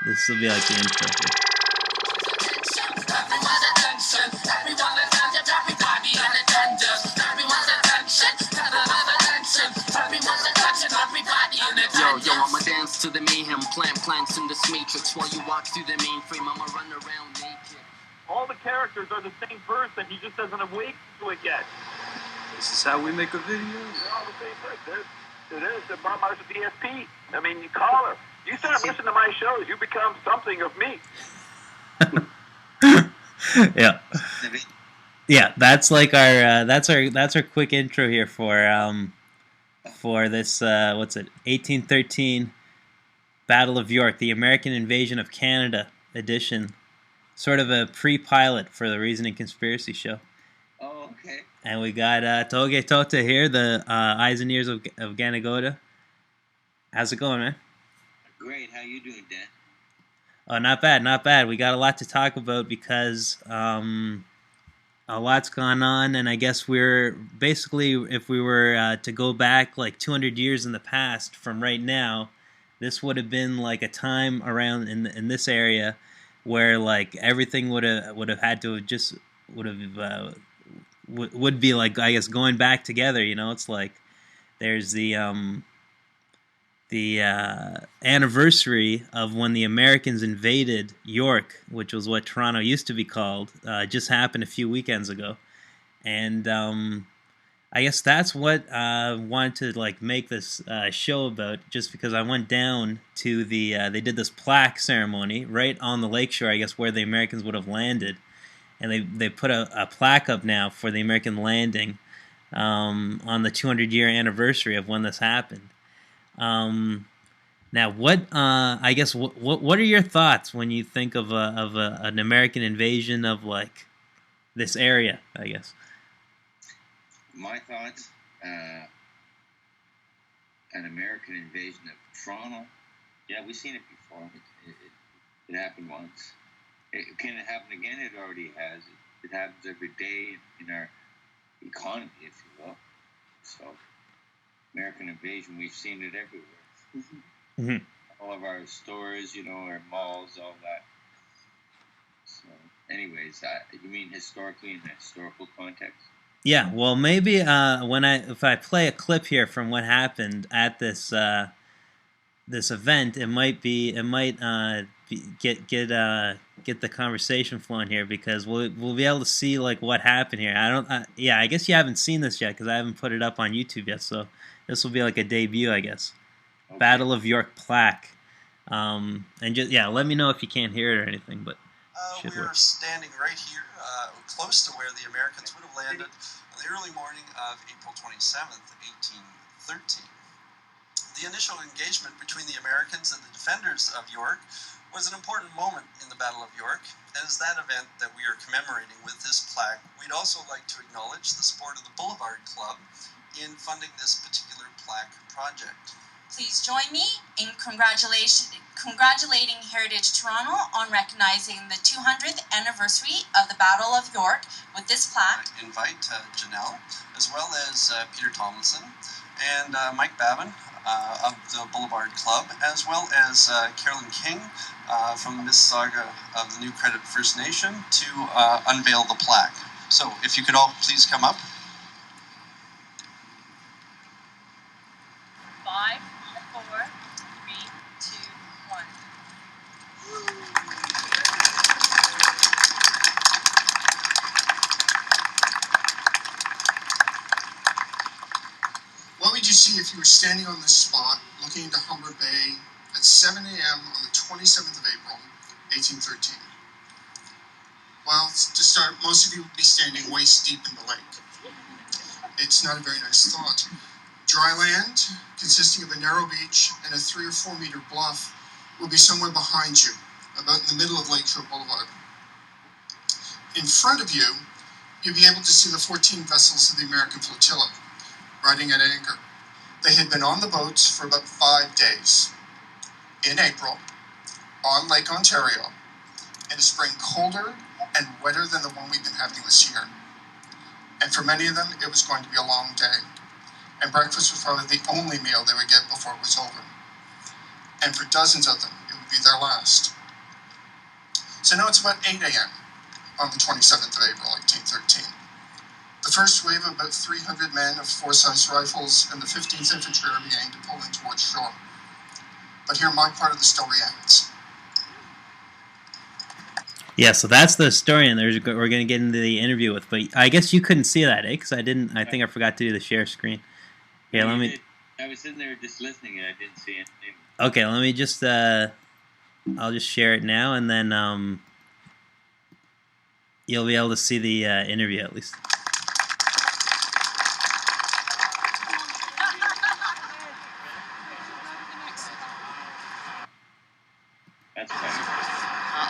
This will be like the intro. Yo, I'ma dance to the mayhem, plant plants in this matrix while you walk through the mainframe. I'ma run around naked. All the characters are the same person. He just doesn't awake to it yet. This is how we make a video. They're all the same person. It is. The Bob Marshall DSP. I mean, you call her. You start listening to my shows, you become something of me. Yeah. Yeah, that's like our that's our quick intro here for this 1813 Battle of York, the American Invasion of Canada edition, sort of a pre-pilot for the Reasoning Conspiracy show. Oh, okay. And we got thahoketoteh here, the eyes and ears of Kanekota. How's it going, man? Great. How you doing, Dan? Oh, not bad, not bad. We got a lot to talk about because a lot's gone on, and I guess we're basically, if we were to go back like 200 years in the past from right now, this would have been like a time around in this area where like everything would have had to have just would be like, I guess, going back together. You know, it's like there's the anniversary of when the Americans invaded York, which was what Toronto used to be called, just happened a few weekends ago, and I guess that's what I wanted to like make this show about, just because I went down to the they did this plaque ceremony right on the lakeshore, I guess, where the Americans would have landed, and they put a plaque up now for the American landing on the 200-year anniversary of when this happened. Now, what I guess what are your thoughts when you think of an American invasion of like this area? I guess My thoughts: an American invasion of Toronto. Yeah, we've seen it before. It happened once. Can it happen again? It already has. It happens every day in our economy, if you will. So, American invasion, we've seen it everywhere. Mm-hmm. All of our stores, our malls, all that. So, anyways, you mean historically in a historical context? Yeah. Well, maybe if I play a clip here from what happened at this this event, it might get the conversation flowing here, because we'll be able to see like what happened here. I guess you haven't seen this yet because I haven't put it up on YouTube yet, so this will be like a debut, I guess. Okay. Battle of York plaque, and just let me know if you can't hear it or anything. But we're standing right here, close to where the Americans would have landed on the early morning of April 27th, 1813. The initial engagement between the Americans and the defenders of York was an important moment in the Battle of York. As that event that we are commemorating with this plaque, we'd also like to acknowledge the support of the Boulevard Club in funding this particular plaque project. Please join me in congratulating Heritage Toronto on recognizing the 200th anniversary of the Battle of York with this plaque. I invite Janelle, as well as Peter Tomlinson and Mike Babin of the Boulevard Club, as well as Carolyn King from the Mississauga of the New Credit First Nation to unveil the plaque. So if you could all please come up. 5, 4, 3, 2, 1. What would you see if you were standing on this spot, looking into Humber Bay at 7 a.m. on the 27th of April, 1813? Well, to start, most of you would be standing waist deep in the lake. It's not a very nice thought. Dry land, consisting of a narrow beach and a 3 or 4 meter bluff, will be somewhere behind you, about in the middle of Lakeshore Boulevard. In front of you, you'll be able to see the 14 vessels of the American flotilla, riding at anchor. They had been on the boats for about 5 days. In April, on Lake Ontario, in a spring colder and wetter than the one we've been having this year. And for many of them, it was going to be a long day. And breakfast was probably the only meal they would get before it was over. And for dozens of them, it would be their last. So now it's about 8 a.m. on the 27th of April, 1813. The first wave of about 300 men of Forsyth's rifles and the 15th Infantry are beginning to pull in towards shore. But here my part of the story ends. Yeah, so that's the story, and we're going to get into the interview with. But I guess you couldn't see that, eh? Because I didn't. I think I forgot to do the share screen. Here, let me. I was sitting there just listening, and I didn't see anything. Okay, let me just. I'll just share it now, and then you'll be able to see the interview at least. That's better.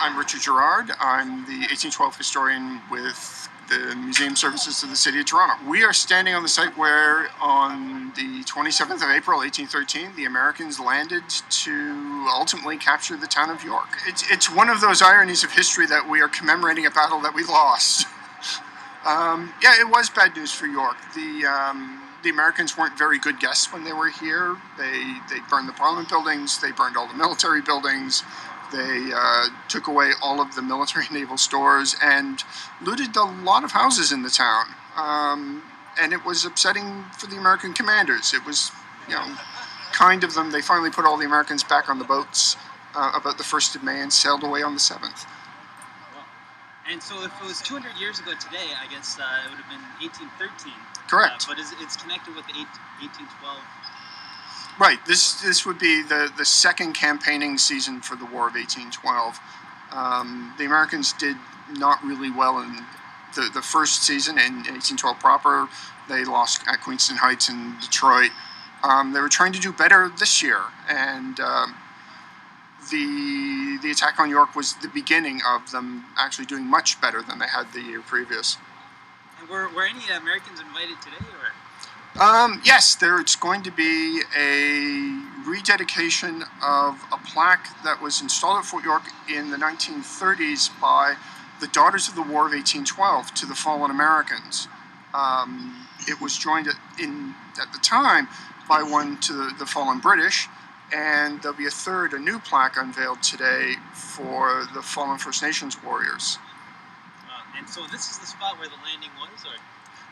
I'm Richard Gerrard. I'm the 1812 historian with the Museum Services of the City of Toronto. We are standing on the site where, on the 27th of April, 1813, the Americans landed to ultimately capture the town of York. It's one of those ironies of history that we are commemorating a battle that we lost. Yeah, it was bad news for York. The Americans weren't very good guests when they were here. They burned the Parliament buildings. They burned all the military buildings. They took away all of the military and naval stores and looted a lot of houses in the town. And it was upsetting for the American commanders. It was, kind of them. They finally put all the Americans back on the boats about the 1st of May and sailed away on the 7th. And so if it was 200 years ago today, I guess it would have been 1813. Correct. But it's connected with the 1812. Right. This would be the second campaigning season for the War of 1812. The Americans did not really well in the first season in 1812 proper. They lost at Queenston Heights and Detroit. They were trying to do better this year, and the attack on York was the beginning of them actually doing much better than they had the year previous. And were any Americans invited today, or? Yes, there's going to be a rededication of a plaque that was installed at Fort York in the 1930s by the Daughters of the War of 1812 to the fallen Americans. It was joined at the time by one to the fallen British, and there'll be a new plaque unveiled today for the fallen First Nations warriors. And so this is the spot where the landing was, or?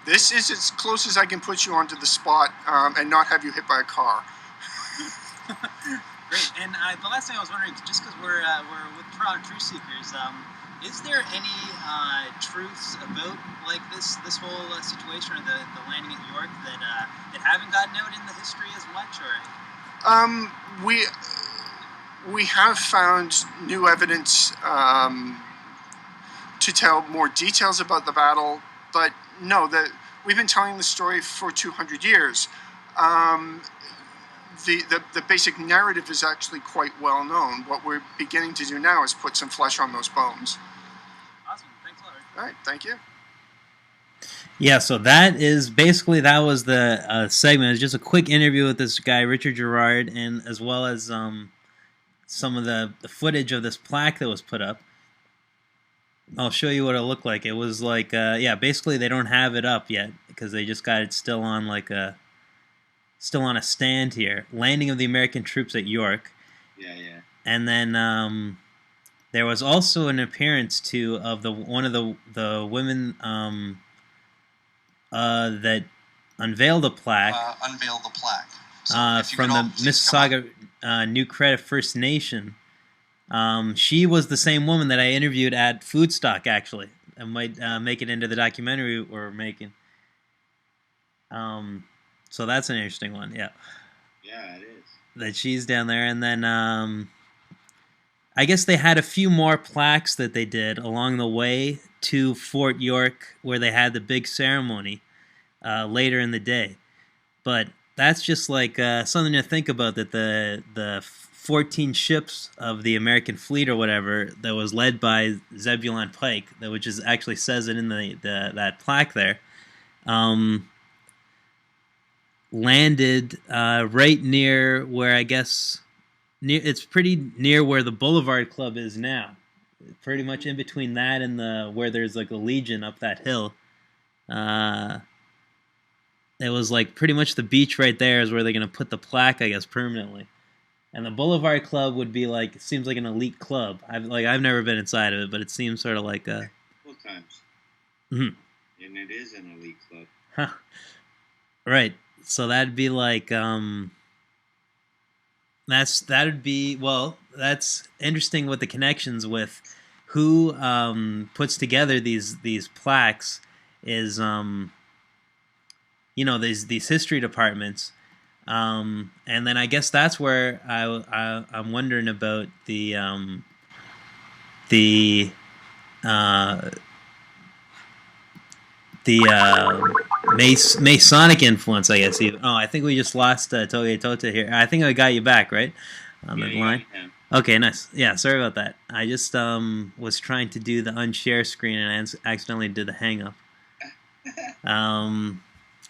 This is as close as I can put you onto the spot and not have you hit by a car. Great. And the last thing I was wondering, just because we're with Toronto Truth Seekers, is there any truths about this whole situation or the landing at York that haven't gotten out in the history as much, or? We have found new evidence to tell more details about the battle, but no, we've been telling the story for 200 years. The basic narrative is actually quite well known. What we're beginning to do now is put some flesh on those bones. Awesome. Thanks a lot. All right. Thank you. Yeah, so that was the segment. It was just a quick interview with this guy, Richard Gerrard, and as well as some of the footage of this plaque that was put up. I'll show you what it looked like. It was like, basically they don't have it up yet because they just got it still on a stand here. Landing of the American troops at York. Yeah. And then there was also an appearance of one of the women that unveiled the plaque. Unveiled the plaque. So from the Mississauga New Credit First Nation. She was the same woman that I interviewed at Foodstock, actually. I might make it into the documentary we're making. So that's an interesting one, yeah. Yeah, it is. That she's down there. And then I guess they had a few more plaques that they did along the way to Fort York where they had the big ceremony later in the day. But that's just like something to think about, that the 14 ships of the American fleet or whatever that was led by Zebulon Pike, which actually says it in that plaque there, landed right near where it's pretty near where the Boulevard Club is now. Pretty much in between that and where there's like a Legion up that hill. It was like pretty much the beach right there is where they're going to put the plaque, I guess, permanently. And the Boulevard Club would be like, seems like an elite club. I've never been inside of it, but it seems sort of like a. Full times. Mm-hmm. And it is an elite club. Huh. Right. So that'd be like that's interesting with the connections with who puts together these plaques is these history departments. And then I guess that's where I'm wondering about the Masonic influence, I guess. Even. Oh, I think we just lost thahoketoteh here. I think I got you back, right? On the line. Okay, nice. Yeah, sorry about that. I just was trying to do the unshare screen and I accidentally did the hang up.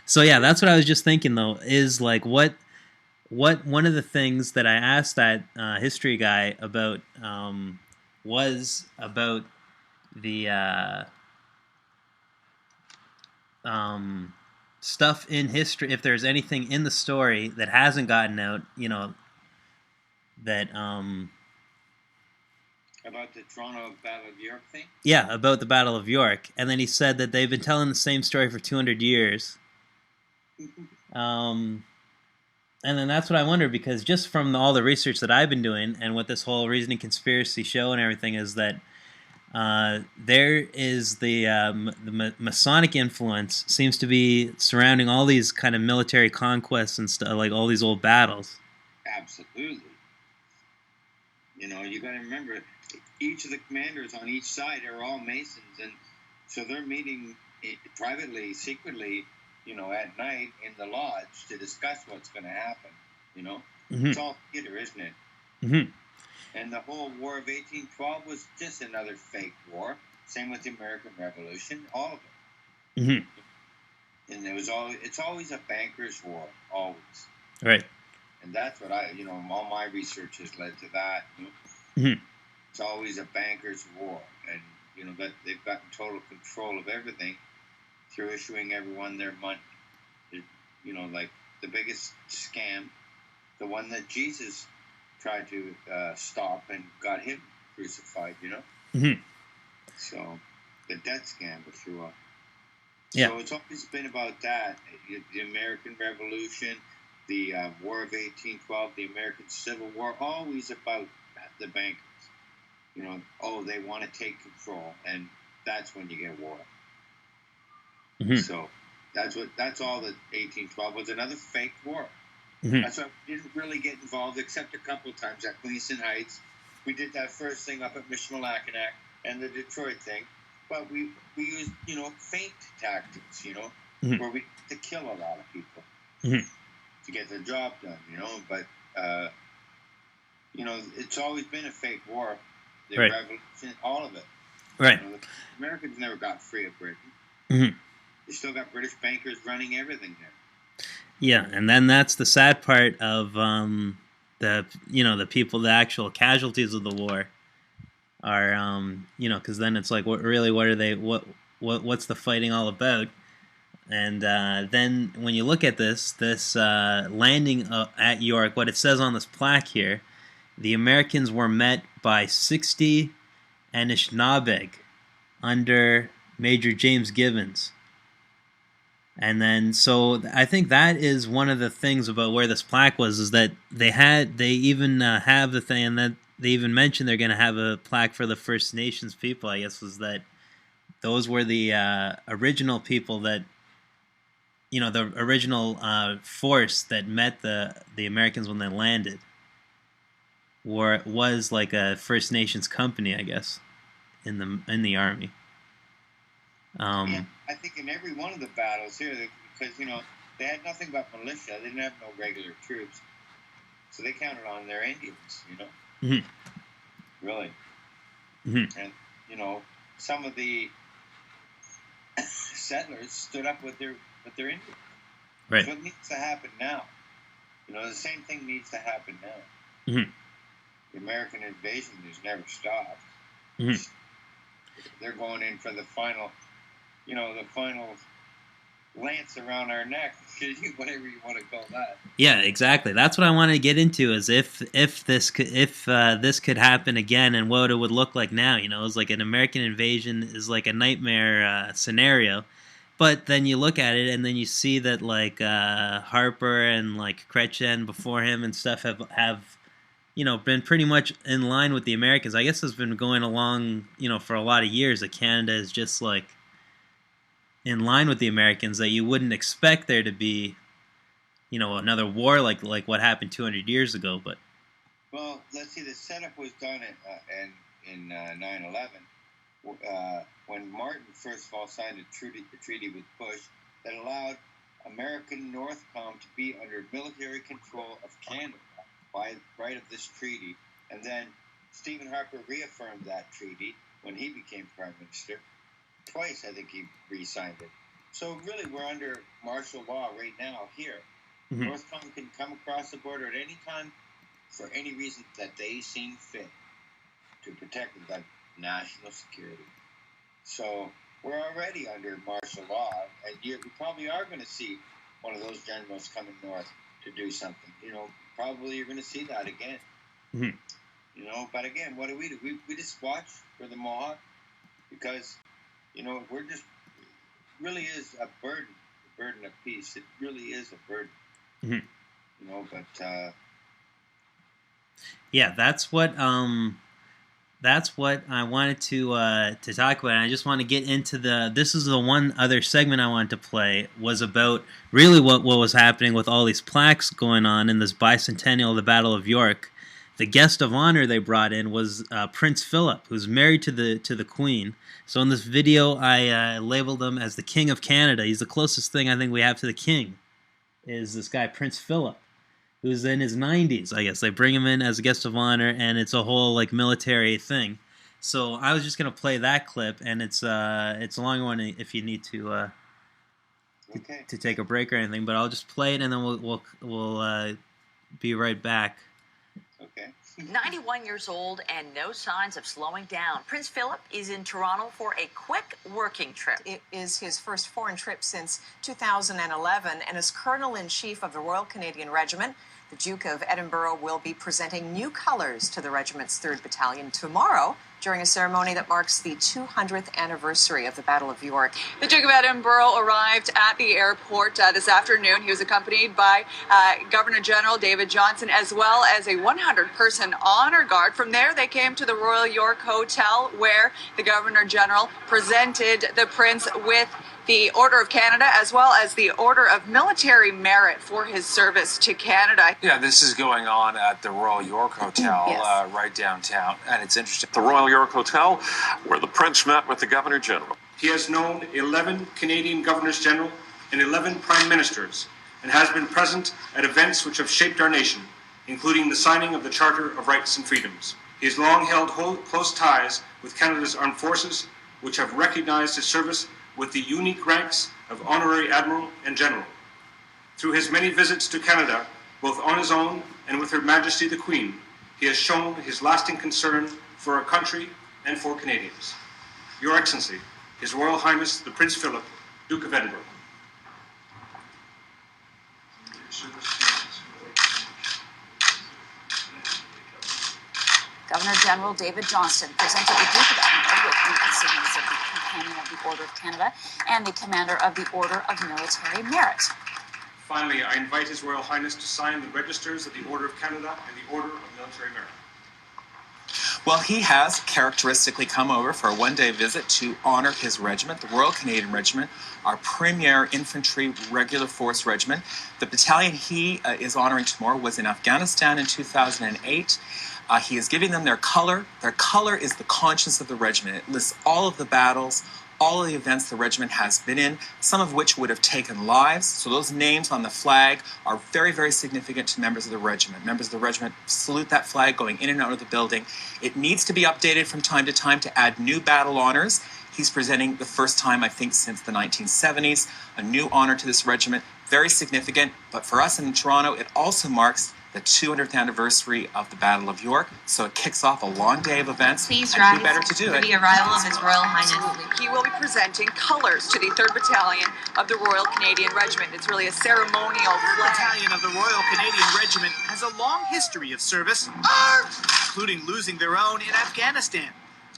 So yeah, that's what I was just thinking though. Is like what one of the things that I asked that history guy about was about the stuff in history. If there's anything in the story that hasn't gotten out, that about the Toronto Battle of York thing. Yeah, about the Battle of York, and then he said that they've been telling the same story for 200 years. And then that's what I wonder, because just from all the research that I've been doing and what this whole reasoning conspiracy show and everything is that there is the Masonic influence seems to be surrounding all these kind of military conquests and stuff, like all these old battles. Absolutely. You got to remember, each of the commanders on each side are all Masons, and so they're meeting privately, secretly, at night in the lodge to discuss what's going to happen. Mm-hmm. It's all theater, isn't it? Mm-hmm. And the whole War of 1812 was just another fake war. Same with the American Revolution, all of it. Mm-hmm. And it's always a banker's war, always. Right. And that's what all my research has led to that. Mm-hmm. It's always a banker's war, and that they've gotten total control of everything through issuing everyone their money. Like the biggest scam, the one that Jesus tried to stop and got him crucified. Mm-hmm. So the debt scam, if you will. Yeah. So it's always been about that. The American Revolution, the War of 1812, the American Civil War, always about the bankers. They want to take control, and that's when you get war. Mm-hmm. So that's all that 1812 was, another fake war. Mm-hmm. That's why we didn't really get involved except a couple of times at Queenston Heights. We did that first thing up at Michilimackinac and the Detroit thing, but we used feint tactics, mm-hmm. where we to kill a lot of people mm-hmm. to get the job done, But it's always been a fake war. The right. revolution, all of it. Right. The Americans never got free of Britain. Mm-hmm. They still got British bankers running everything there. Yeah, and then that's the sad part of the people, the actual casualties of the war are because then it's like what are they? What's the fighting all about? And then when you look at this landing at York, what it says on this plaque here, the Americans were met by 60 Anishinaabe under Major James Gibbons. And then, so I think that is one of the things about where this plaque was, is that they even have the thing, and that they even mentioned they're going to have a plaque for the First Nations people, I guess, was that those were the original people that, the original force that met the Americans when they landed. Was like a First Nations company, I guess, in the army. Yeah, I think in every one of the battles here, because they had nothing but militia, they didn't have no regular troops, so they counted on their Indians, Mm-hmm. Really. Mm-hmm. And some of the settlers stood up with their Indians. Right. So it needs to happen now. The same thing needs to happen now. Mm-hmm. The American invasion has never stopped. Mm-hmm. They're going in for the final, the final lance around our neck, whatever you want to call that. Yeah, exactly. That's what I wanted to get into, is if this could happen again, and what it would look like now. You know, it's like an American invasion is like a nightmare scenario. But then you look at it, and then you see that like Harper and like Chrétien before him and stuff have been pretty much in line with the Americans. I guess it's been going along for a lot of years that Canada is just like in line with the Americans, that you wouldn't expect there to be another war like what happened 200 years ago. But well, let's see, the setup was done in 9/11. When Martin first of all signed a treaty with Bush that allowed American Northcom to be under military control of Canada by right of this treaty, and then Stephen Harper reaffirmed that treaty when he became Prime Minister. Twice, I think he re-signed it. So really, we're under martial law right now here. Mm-hmm. Northcom can come across the border at any time for any reason that they seem fit to protect that national security. So we're already under martial law, and you probably are going to see one of those generals coming north to do something. Probably you're going to see that again. Mm-hmm. But again, what do? We just watch for the Mohawk, because we're just, it really is a burden of peace. It really is a burden. Mm-hmm. But yeah, that's what I wanted to talk about. And I just want to get into this is the one other segment I wanted to play, was about really what was happening with all these plaques going on in this bicentennial of the Battle of York. The guest of honor they brought in was Prince Phillip, who's married to the Queen. So in this video, I labeled him as the King of Canada. He's the closest thing I think we have to the King, is this guy Prince Phillip, who's in his 90s, I guess. They bring him in as a guest of honor, and it's a whole like military thing. So I was just gonna play that clip, and it's a long one if you need to take a break or anything. But I'll just play it, and then we'll be right back. Okay. 91 years old and no signs of slowing down. Prince Philip is in Toronto for a quick working trip. It is his first foreign trip since 2011, and as Colonel-in-Chief of the Royal Canadian Regiment, the Duke of Edinburgh will be presenting new colors to the regiment's 3rd Battalion tomorrow during a ceremony that marks the 200th anniversary of the Battle of York. The Duke of Edinburgh arrived at the airport this afternoon. He was accompanied by Governor General David Johnston, as well as a 100-person honor guard. From there, they came to the Royal York Hotel, where the Governor General presented the Prince with the Order of Canada, as well as the Order of Military Merit for his service to Canada. Yeah, this is going on at the Royal York Hotel, Yes. Right downtown, and it's interesting. The Royal York Hotel, where the Prince met with the Governor General. He has known 11 Canadian Governors General and 11 Prime Ministers, and has been present at events which have shaped our nation, including the signing of the Charter of Rights and Freedoms. He has long held close ties with Canada's armed forces, which have recognized his service with the unique ranks of Honorary Admiral and General. Through his many visits to Canada, both on his own and with Her Majesty the Queen, he has shown his lasting concern for our country and for Canadians. Your Excellency, His Royal Highness the Prince Philip, Duke of Edinburgh. Governor General David Johnston presented the Duke of Edinburgh with the insignias of the Companion of the Order of Canada and the Commander of the Order of Military Merit. Finally, I invite His Royal Highness to sign the registers of the Order of Canada and the Order of Military Merit. Well, he has characteristically come over for a one-day visit to honor his regiment, the Royal Canadian Regiment, our premier infantry regular force regiment. The battalion he is honoring tomorrow was in Afghanistan in 2008. He is giving them their color. Their color is the conscience of the regiment. It lists all of the battles, all of the events the regiment has been in, some of which would have taken lives. So those names on the flag are very, very significant to members of the regiment. Members of the regiment salute that flag going in and out of the building. It needs to be updated from time to time to add new battle honors. He's presenting the first time, I think, since the 1970s, a new honor to this regiment. Very significant, but for us in Toronto, it also marks the 200th anniversary of the Battle of York. So it kicks off a long day of events. Please and rise who better to do for it? the arrival of His Royal Highness. He will be presenting colors to the 3rd Battalion of the Royal Canadian Regiment. It's really a ceremonial flag. Battalion of the Royal Canadian Regiment has a long history of service, including losing their own in Afghanistan.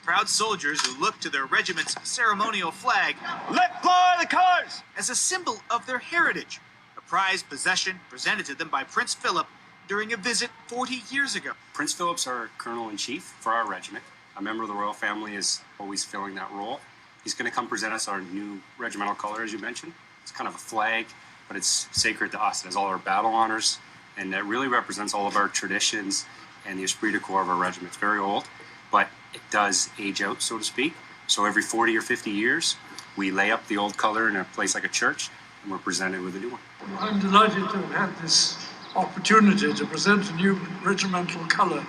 Proud soldiers who look to their regiment's ceremonial flag, "Let fly the colors," as a symbol of their heritage, a prized possession presented to them by Prince Phillip during a visit 40 years ago. Prince Philip's our Colonel-in-Chief for our regiment. A member of the royal family is always filling that role. He's going to come present us our new regimental color, as you mentioned. It's kind of a flag, but it's sacred to us. It has all our battle honors, and it really represents all of our traditions and the esprit de corps of our regiment. It's very old, but it does age out, so to speak. So every 40 or 50 years, we lay up the old color in a place like a church, and we're presented with a new one. I'm delighted to have had this opportunity to present a new regimental colour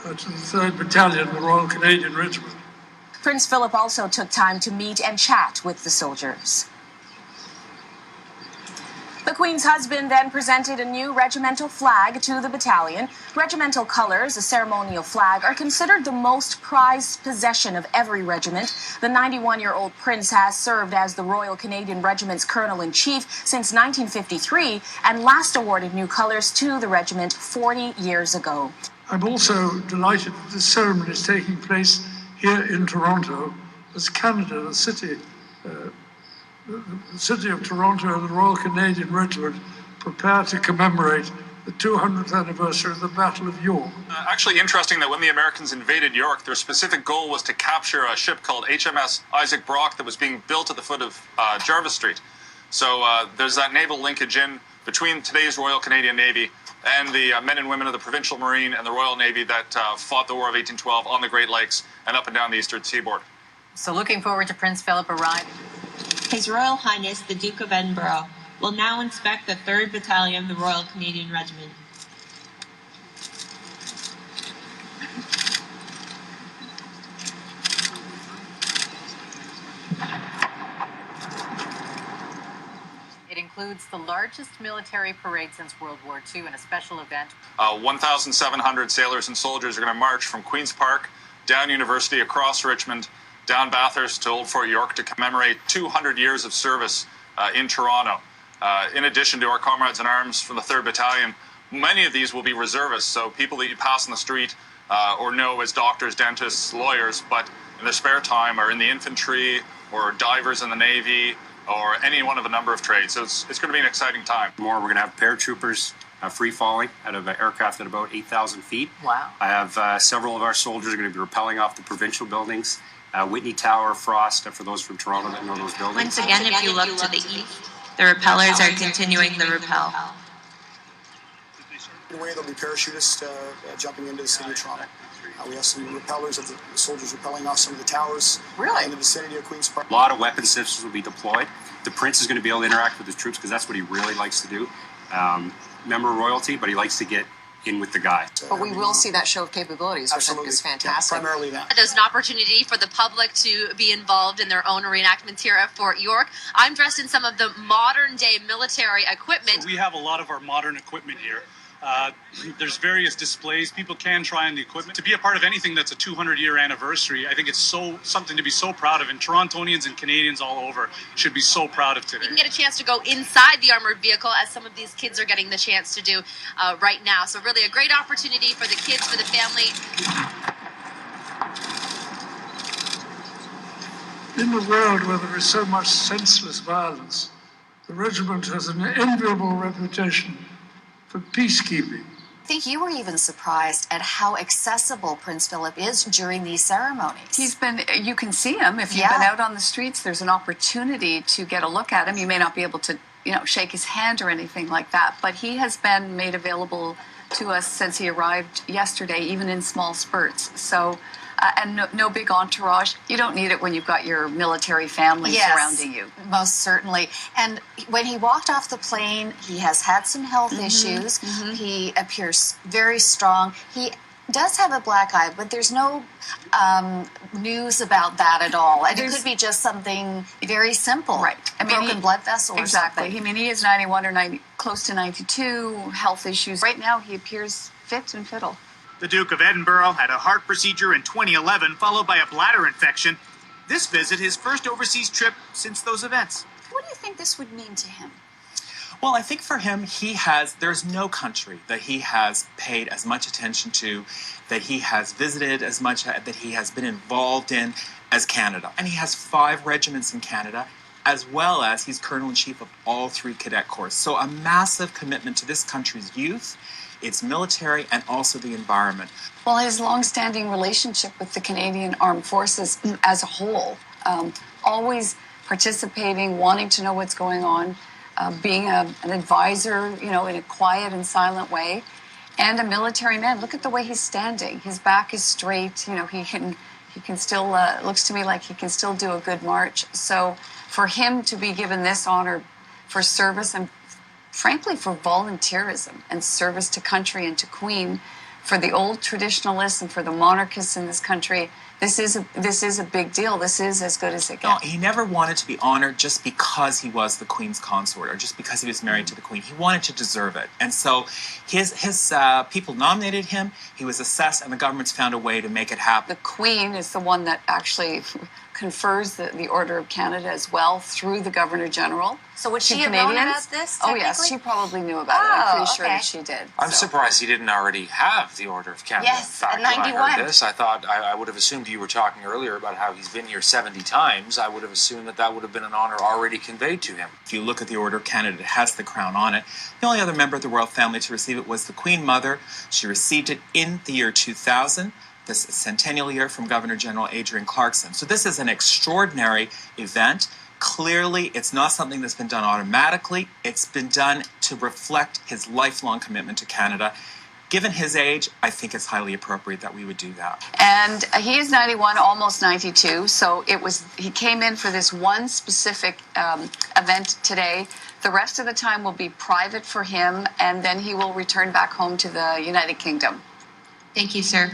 to the 3rd Battalion of the Royal Canadian Regiment. Prince Philip also took time to meet and chat with the soldiers. The Queen's husband then presented a new regimental flag to the battalion. Regimental colors, a ceremonial flag, are considered the most prized possession of every regiment. The 91-year-old prince has served as the Royal Canadian Regiment's Colonel-in-Chief since 1953 and last awarded new colors to the regiment 40 years ago. I'm also delighted that this ceremony is taking place here in Toronto, as Canada, the city of Toronto and the Royal Canadian Regiment prepare to commemorate the 200th anniversary of the Battle of York. Actually interesting that when the Americans invaded York, their specific goal was to capture a ship called HMS Isaac Brock that was being built at the foot of Jarvis Street. So there's that naval linkage in between today's Royal Canadian Navy and the men and women of the Provincial Marine and the Royal Navy that fought the War of 1812 on the Great Lakes and up and down the eastern seaboard. So looking forward to Prince Philip arriving. His Royal Highness, the Duke of Edinburgh, will now inspect the 3rd Battalion of the Royal Canadian Regiment. It includes the largest military parade since World War II and a special event. 1,700 sailors and soldiers are going to march from Queen's Park, down University, across Richmond, down Bathurst to Old Fort York to commemorate 200 years of service in Toronto. In addition to our comrades in arms from the 3rd Battalion, many of these will be reservists, so people that you pass on the street or know as doctors, dentists, lawyers, but in their spare time are in the infantry or divers in the Navy or any one of a number of trades. So it's going to be an exciting time. We're going to have paratroopers free-falling out of an aircraft at about 8,000 feet. Wow. I have several of our soldiers are going to be rappelling off the provincial buildings. Whitney Tower, Frost, for those from Toronto that know those buildings. Once again, if you look to the east, the repellers are continuing the rappel. In a way, there'll be parachutists jumping into the city of Toronto. We have some repellers of the soldiers rappelling off some of the towers in the vicinity of Queen's Park. A lot of weapon systems will be deployed. The Prince is going to be able to interact with his troops because that's what he really likes to do. Member of royalty, but he likes to get in with the guy. But we will see that show of capabilities, which I think is fantastic. Yeah, primarily that. There's an opportunity for the public to be involved in their own reenactments here at Fort York. I'm dressed in some of the modern-day military equipment. So we have a lot of our modern equipment here. There's various displays. People can try on the equipment. To be a part of anything that's a 200-year anniversary, I think it's something to be so proud of, and Torontonians and Canadians all over should be so proud of today. You can get a chance to go inside the armored vehicle, as some of these kids are getting the chance to do right now. So really a great opportunity for the kids, for the family. In a world where there is so much senseless violence, the regiment has an enviable reputation for peacekeeping. I think you were even surprised at how accessible Prince Philip is during these ceremonies. You can see him if you've been out on the streets. There's an opportunity to get a look at him. You may not be able to, shake his hand or anything like that, but he has been made available to us since he arrived yesterday, even in small spurts. So, and no big entourage. You don't need it when you've got your military family surrounding you. Most certainly. And when he walked off the plane, he has had some health issues. He appears very strong. He does have a black eye, but there's no news about that at all. And it could be just something very simple. Right. I mean, broken blood vessel or something. I mean, he is 91 or 90, close to 92, health issues. Right now, he appears fit and fiddle. The Duke of Edinburgh had a heart procedure in 2011, followed by a bladder infection. This visit, his first overseas trip since those events. What do you think this would mean to him? Well, I think for him, there's no country that he has paid as much attention to, that he has visited as much, that he has been involved in as Canada. And he has 5 regiments in Canada, as well as he's Colonel-in-Chief of all 3 cadet corps. So a massive commitment to this country's youth, its military, and also the environment. Well, his long-standing relationship with the Canadian Armed Forces as a whole, always participating, wanting to know what's going on, being an advisor, in a quiet and silent way, and a military man. Look at the way he's standing. His back is straight. He can still, looks to me like he can still do a good march. So for him to be given this honor for service and frankly for volunteerism and service to country and to Queen, for the old traditionalists and for the monarchists in this country, this is a big deal. This is as good as it gets. No, he never wanted to be honored just because he was the Queen's consort or just because he was married to the Queen. He wanted to deserve it. And so his people nominated him, he was assessed, and the government's found a way to make it happen. The Queen is the one that actually confers the Order of Canada as well through the Governor-General. So would she have known about this, Oh, yes, she probably knew about it. I'm pretty sure that she did. I'm surprised he didn't already have the Order of Canada. Yes, in fact, at 91. when I heard this, I thought, I would have assumed you were talking earlier about how he's been here 70 times. I would have assumed that would have been an honor already conveyed to him. If you look at the Order of Canada, it has the crown on it. The only other member of the royal family to receive it was the Queen Mother. She received it in the year 2000. This centennial year from Governor-General Adrian Clarkson. So this is an extraordinary event. Clearly, it's not something that's been done automatically. It's been done to reflect his lifelong commitment to Canada. Given his age, I think it's highly appropriate that we would do that. And he is 91, almost 92, so he came in for this one specific event today. The rest of the time will be private for him, and then he will return back home to the United Kingdom. Thank you, sir.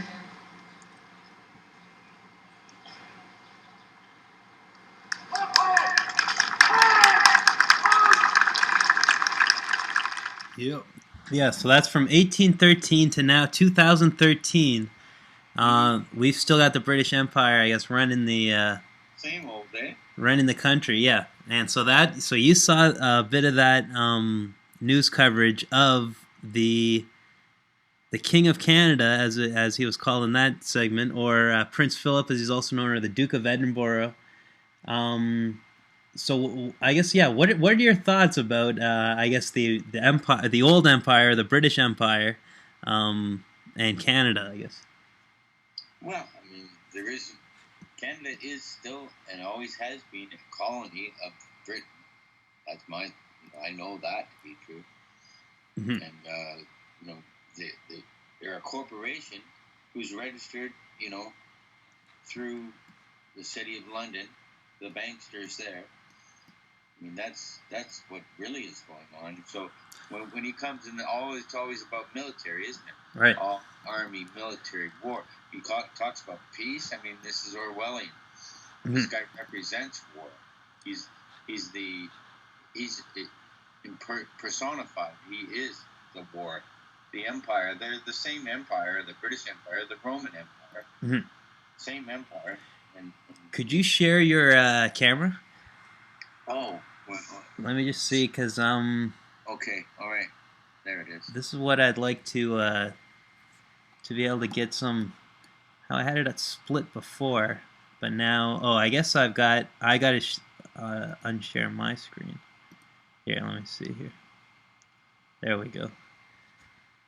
Yep. Yeah, so that's from 1813 to now 2013. We've still got the British Empire, I guess, running the same old day. Running the country, yeah. And so you saw a bit of that news coverage of the King of Canada, as he was called in that segment, or Prince Phillip, as he's also known, or the Duke of Edinburgh. So I guess, yeah. What are your thoughts about I guess the empire, the old empire, the British Empire, and Canada? I guess. Well, I mean, Canada is still and always has been a colony of Britain. That's I know that to be true. Mm-hmm. And they're a corporation who's registered, through the city of London, the banksters there. I mean, that's what really is going on. So when he comes in, it's always about military, isn't it? Right. All army, military, war. He talks about peace. I mean, this is Orwellian. Mm-hmm. This guy represents war. He's personified. He is the war. The empire. They're the same empire. The British Empire, the Roman Empire. Mm-hmm. Same empire. And could you share your camera? Oh. Let me just see, because okay, all right, there it is. This is what I'd like to be able to get some. How I had it at split before, but now I guess I got to unshare my screen. Here, let me see here. There we go.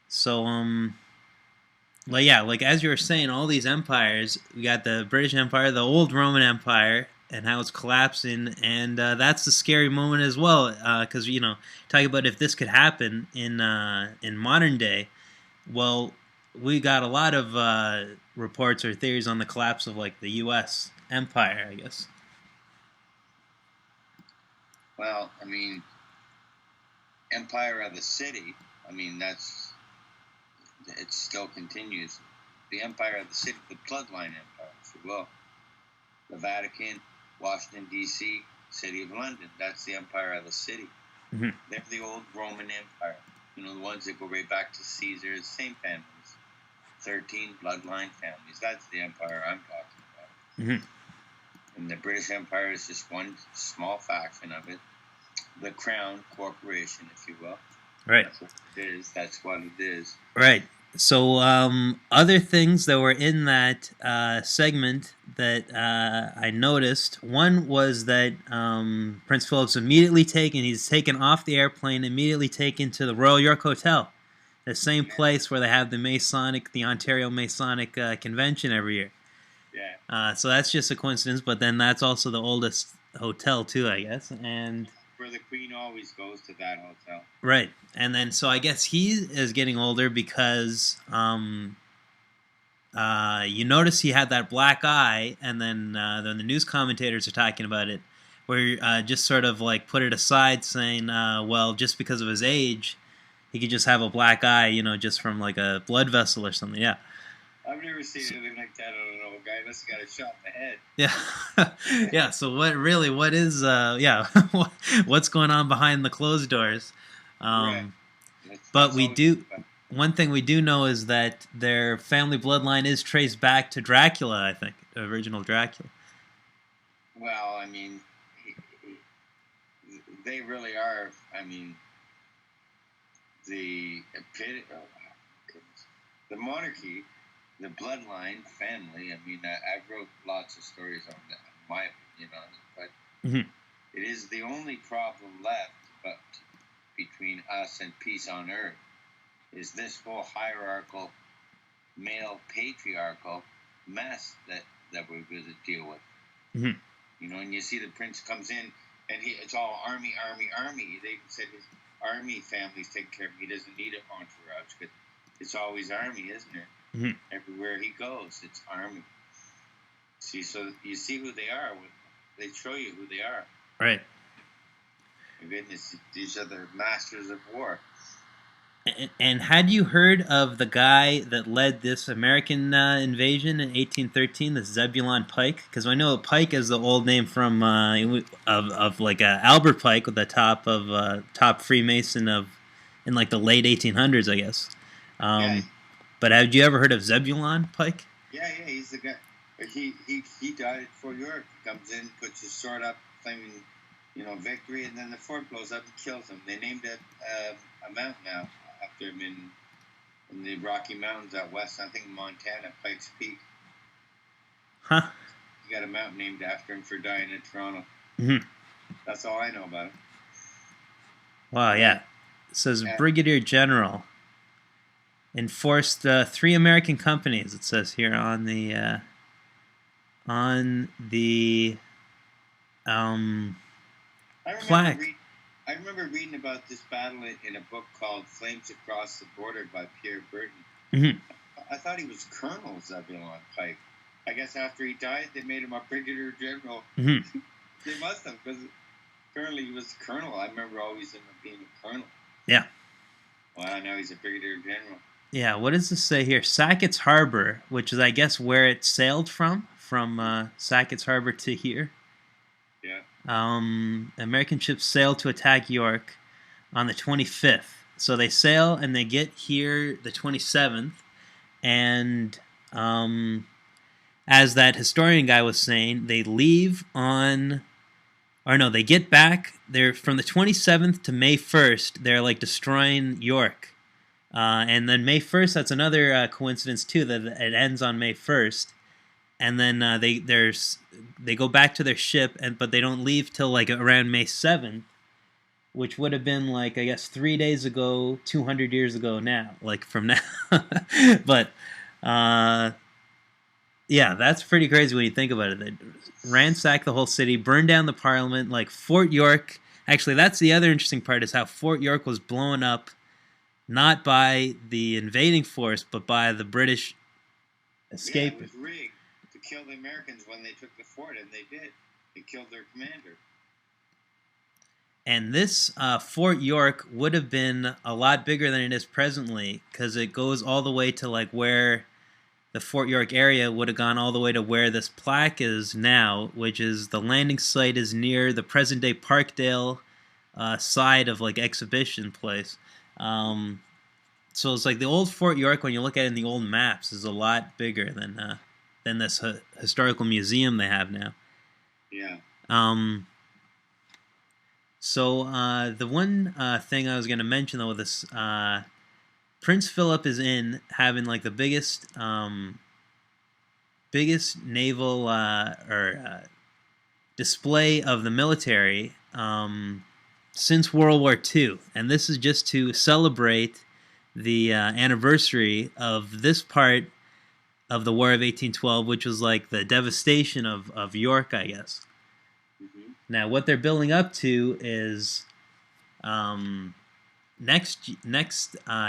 So well, yeah, like as you were saying, all these empires. We got the British Empire, the old Roman Empire, and how it's collapsing, and that's the scary moment as well, because talking about if this could happen in modern day. Well, we got a lot of reports or theories on the collapse of like the U.S. empire, I guess. Well, I mean, empire of the city. I mean, it still continues. the empire of the city, the bloodline empire, if you will. The Vatican, Washington, D.C., City of London, that's the empire of the city. Mm-hmm. They're the old Roman Empire. You know, the ones that go right back to Caesar, same families. 13 bloodline families. That's the empire I'm talking about. Mm-hmm. And the British Empire is just one small faction of it. The Crown Corporation, if you will. Right. That's what it is. That's what it is. Right. So other things that were in that segment that I noticed, one was that Prince Philip's he's taken off the airplane, immediately taken to the Royal York Hotel, the same place where they have the Ontario Masonic Convention every year. Yeah. So that's just a coincidence, but then that's also the oldest hotel too, I guess. And where the Queen always goes to that hotel. Right. And then, so I guess he is getting older because you notice he had that black eye, and then the news commentators are talking about it, where just sort of like put it aside, saying, well, just because of his age, he could just have a black eye, just from like a blood vessel or something. Yeah. I've never seen anything like that on an old guy unless he got a shot in the head. Yeah. Yeah, so what is, what's going on behind the closed doors? Right. But one thing we do know is that their family bloodline is traced back to Dracula, I think, the original Dracula. Well, I mean, they really are, the monarchy, the bloodline family. I wrote lots of stories on that, my opinion on it, but it is the only problem left between us and peace on earth, is this whole hierarchical, male patriarchal mess that we're going to deal with. Mm-hmm. And you see the prince comes in, and it's all army. They even said his army family's taking care of him. He doesn't need an entourage, but it's always army, isn't it? Mm-hmm. Everywhere he goes, it's army. See, so you see who they are. They show you who they are. Right. My goodness, these are the masters of war. And had you heard of the guy that led this American invasion in 1813, this Zebulon Pike? Because I know Pike is the old name from of like Albert Pike, with the top Freemason in like the late 1800s, I guess. Yeah. But had you ever heard of Zebulon Pike? Yeah, he's the guy. He died at Fort York. He comes in, puts his sword up, claiming, victory, and then the fort blows up and kills him. They named it a mountain now after him in the Rocky Mountains out west, I think Montana, Pikes Peak. Huh. You got a mountain named after him for dying in Toronto. Mm-hmm. That's all I know about him. Wow, yeah. It says Brigadier General enforced 3 American companies, it says here on the plaque. I remember reading about this battle in a book called Flames Across the Border by Pierre Burton. Mm-hmm. I thought he was Colonel Zebulon Pike. I guess after he died, they made him a Brigadier General. Mm-hmm. They must have, because apparently he was Colonel. I remember always him being a Colonel. Yeah. Wow, now he's a Brigadier General. Yeah, what does this say here? Sackett's Harbor, which is, I guess, where it sailed from Sackett's Harbor to here. Yeah. American ships sailed to attack York on the 25th. So they sail and they get here the 27th. And as that historian guy was saying, they leave they get back. They're from the 27th to May 1st. They're like destroying York. And then May 1st, that's another coincidence too, that it ends on May 1st. And then they go back to their ship, but they don't leave till like around May 7th, which would have been like, I guess, 3 days ago, 200 years ago now, like from now. But yeah, that's pretty crazy when you think about it. They ransacked the whole city, burned down the Parliament, like Fort York. Actually, that's the other interesting part, is how Fort York was blown up, not by the invading force, but by the British escaping. Yeah, it was rigged to kill the Americans when they took the fort, and they did. They killed their commander. And this Fort York would have been a lot bigger than it is presently, because it goes all the way to like where the Fort York area would have gone all the way to where this plaque is now, which is the landing site is near the present-day Parkdale side of like exhibition place. So it's like the old Fort York, when you look at it in the old maps, is a lot bigger than this historical museum they have now. Yeah. So the one thing I was going to mention though with this, Prince Phillip is in having like the biggest naval display of the military since World War II, and this is just to celebrate the anniversary of this part of the War of 1812, which was like the devastation of York, I guess. Mm-hmm. Now, what they're building up to is next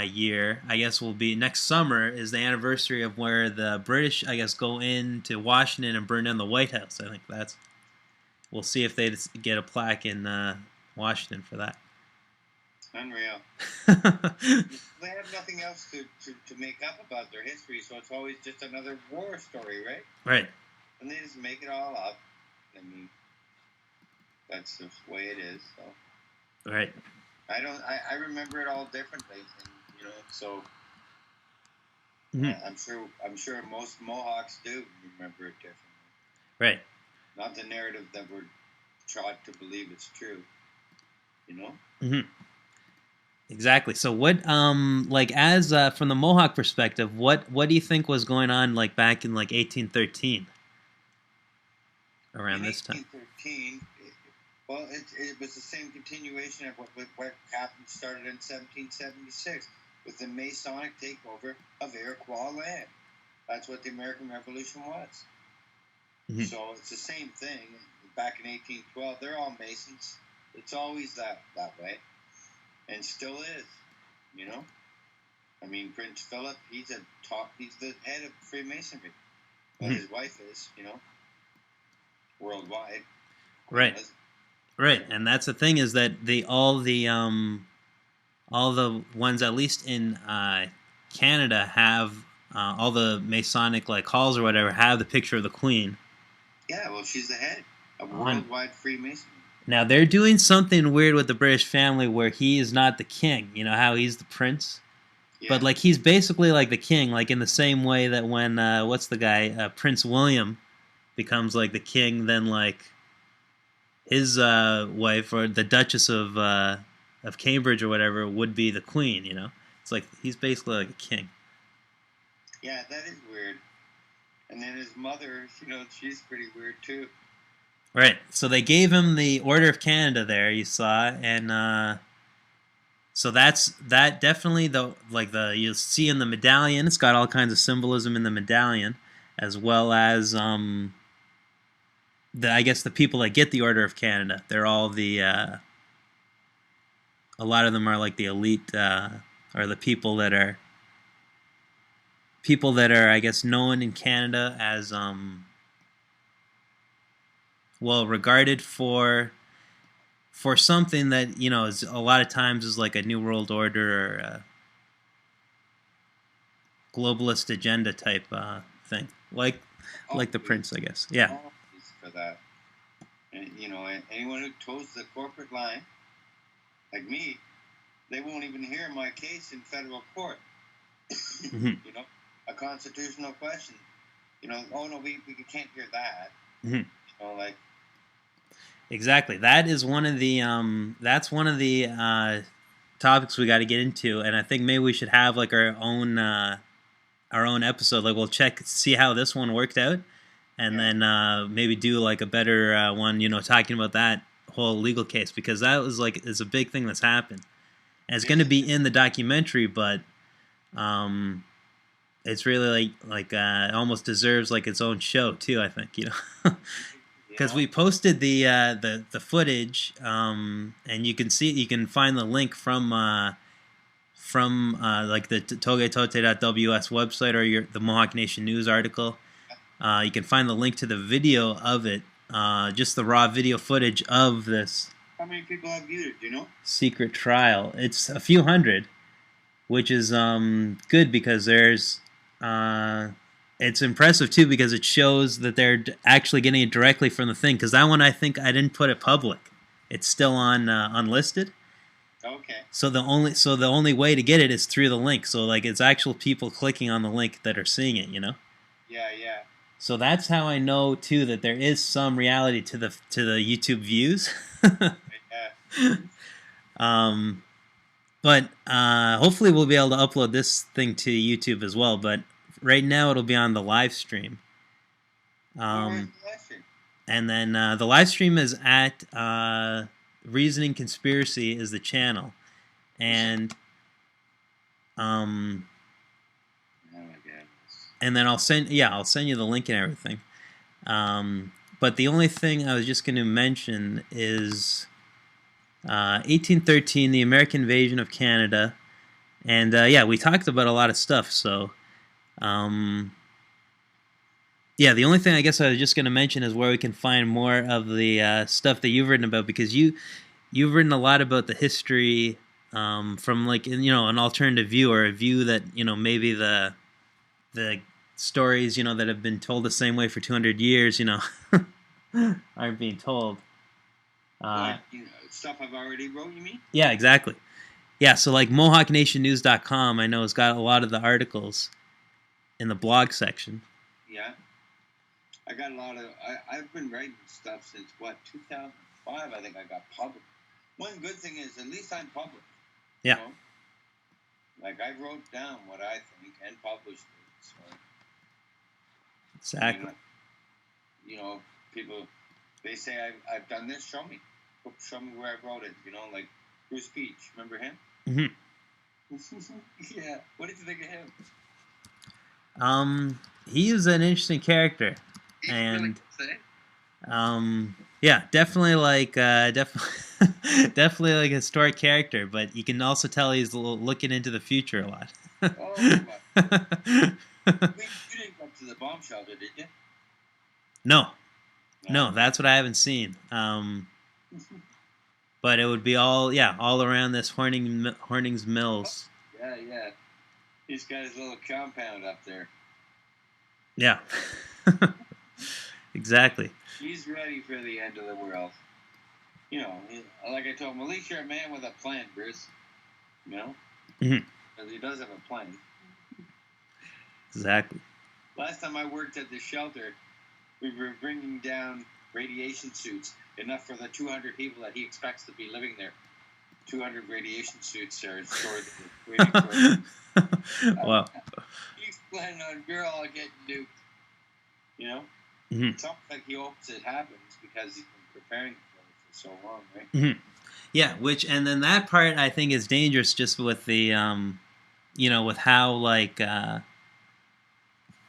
year, I guess, will be next summer is the anniversary of where the British, I guess, go into Washington and burn down the White House. I think that's. We'll see if they get a plaque in Washington for that. Unreal. They have nothing else to make up about their history, so it's always just another war story, right? Right. And they just make it all up. I mean, that's the way it is. So. Right. I remember it all differently, and, you know. So I'm sure most Mohawks do remember it differently. Right. Not the narrative that we're taught to believe it's true. You know. Mm-hmm. Exactly. So what, like, as from the Mohawk perspective, what do you think was going on, like, back in like 1813? Around this time. 1813. Well, it was the same continuation of what happened, started in 1776 with the Masonic takeover of Iroquois land. That's what the American Revolution was. Mm-hmm. So it's the same thing. Back in 1812, they're all Masons. It's always that way. And still is, you know. I mean, Prince Phillip, he's the head of Freemasonry. Well, his wife is, you know, worldwide. Right. Right, and that's the thing is that all the ones at least in Canada have all the Masonic like halls or whatever have the picture of the Queen. Yeah, well, she's the head of worldwide Freemasonry. Now they're doing something weird with the British family where he is not the king. You know how he's the prince, but like he's basically like the king, like in the same way that when what's the guy Prince William becomes like the king, then like. His wife, or the Duchess of Cambridge or whatever, would be the queen, you know? It's like, he's basically like a king. Yeah, that is weird. And then his mother, you know, she's pretty weird too. Right. So they gave him the Order of Canada there, you saw, and so that definitely, you'll see in the medallion, it's got all kinds of symbolism in the medallion, as well as... I guess the people that get the Order of Canada, they're all a lot of them are like the elite, or the people that are, I guess, known in Canada as, regarded for something that, you know, is a lot of times is like a New World Order or a globalist agenda type thing, like the Prince, I guess. Yeah. For that, and you know, anyone who toes the corporate line, like me, they won't even hear my case in federal court. Mm-hmm. You know, a constitutional question. You know, oh no, we can't hear that. Mm-hmm. You know, like exactly. That is one of the topics we got to get into, and I think maybe we should have like our own episode. Like we'll see how this one worked out. And then maybe do like a better one, you know, talking about that whole legal case, because that was like is a big thing that's happened, and it's going to be in the documentary, but it's really like almost deserves like its own show too. I think, you know, because we posted the footage, and you can find the link from like the thahoketoteh.ws website or the Mohawk Nation news article. You can find the link to the video of it, just the raw video footage of this. How many people have viewed it, do you know? Secret trial. It's a few hundred, which is good because there's it's impressive too because it shows that they're actually getting it directly from the thing. Because that one, I think I didn't put it public. It's still on unlisted. Okay. So the only way to get it is through the link. So like it's actual people clicking on the link that are seeing it. Yeah, yeah. So that's how I know too that there is some reality to the YouTube views. But hopefully we'll be able to upload this thing to YouTube as well. But right now it'll be on the live stream. And then the live stream is at Reasoning Conspiracy is the channel, and and then I'll send you the link and everything. But the only thing I was just going to mention is 1813, the American invasion of Canada, and we talked about a lot of stuff. So, the only thing I guess I was just going to mention is where we can find more of the stuff that you've written about, because you've written a lot about the history from like an alternative view, or a view that maybe the stories that have been told the same way for 200 years aren't being told. Stuff I've already wrote, you mean? Yeah, exactly. Yeah, so like MohawkNationNews.com, I know, has got a lot of the articles in the blog section. Yeah. I got a lot of... I've been writing stuff since, 2005, I think I got published. One good thing is, at least I'm published. Yeah. Like, I wrote down what I think and published it. So, exactly. People, they say, I've done this, show me. Show me where I wrote it, like Bruce Beach. Remember him? Mm-hmm. Yeah. What did you think of him? He is an interesting character, and definitely like definitely like a historic character. But you can also tell he's looking into the future a lot. You didn't go to the bomb shelter, did you? No, that's what I haven't seen. But it would be all around this Horning's Mills. Yeah. He's got his little compound up there. Yeah. Exactly. He's ready for the end of the world. Like I told him, at least you're a man with a plan, Bruce. Mm-hmm. Because he does have a plan. Exactly. Last time I worked at the shelter, we were bringing down radiation suits, enough for the 200 people that he expects to be living there. 200 radiation suits are stored waiting for him. Wow. He's planning on we're all getting nuked. Mm-hmm. It's almost like he hopes it happens because he's been preparing for it for so long, right? Mm-hmm. Yeah, and then that part I think is dangerous, just with the with how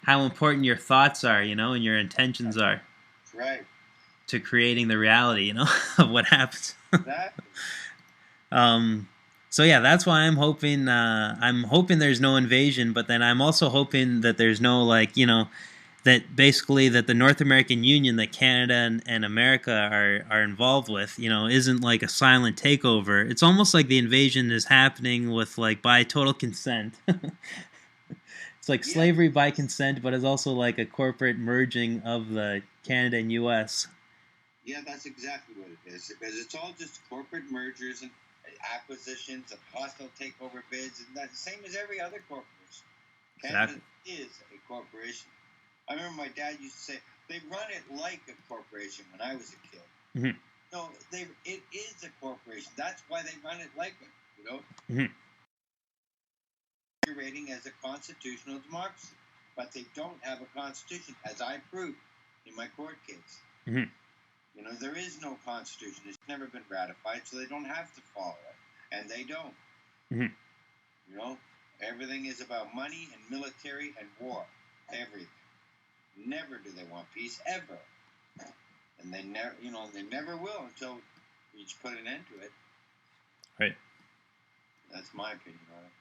how important your thoughts are, and your intentions are. Right. To creating the reality, of what happens. Exactly. So that's why I'm hoping there's no invasion, but then I'm also hoping that there's no that basically that the North American Union that Canada and America are involved with, isn't like a silent takeover. It's almost like the invasion is happening with by total consent. It's like slavery by consent, but it's also like a corporate merging of the Canada and U.S. Yeah, that's exactly what it is. Because it's all just corporate mergers and acquisitions and hostile takeover bids, and that's the same as every other corporation. Canada is a corporation. I remember my dad used to say, they run it like a corporation when I was a kid. Mm-hmm. No, it is a corporation. That's why they run it like it, Mm-hmm. Rating as a constitutional democracy. But they don't have a constitution, as I proved in my court case. Mm-hmm. There is no constitution. It's never been ratified, so they don't have to follow it. And they don't. Mm-hmm. Everything is about money and military and war. Everything. Never do they want peace, ever. And they never, they never will until we put an end to it. Right. That's my opinion on it.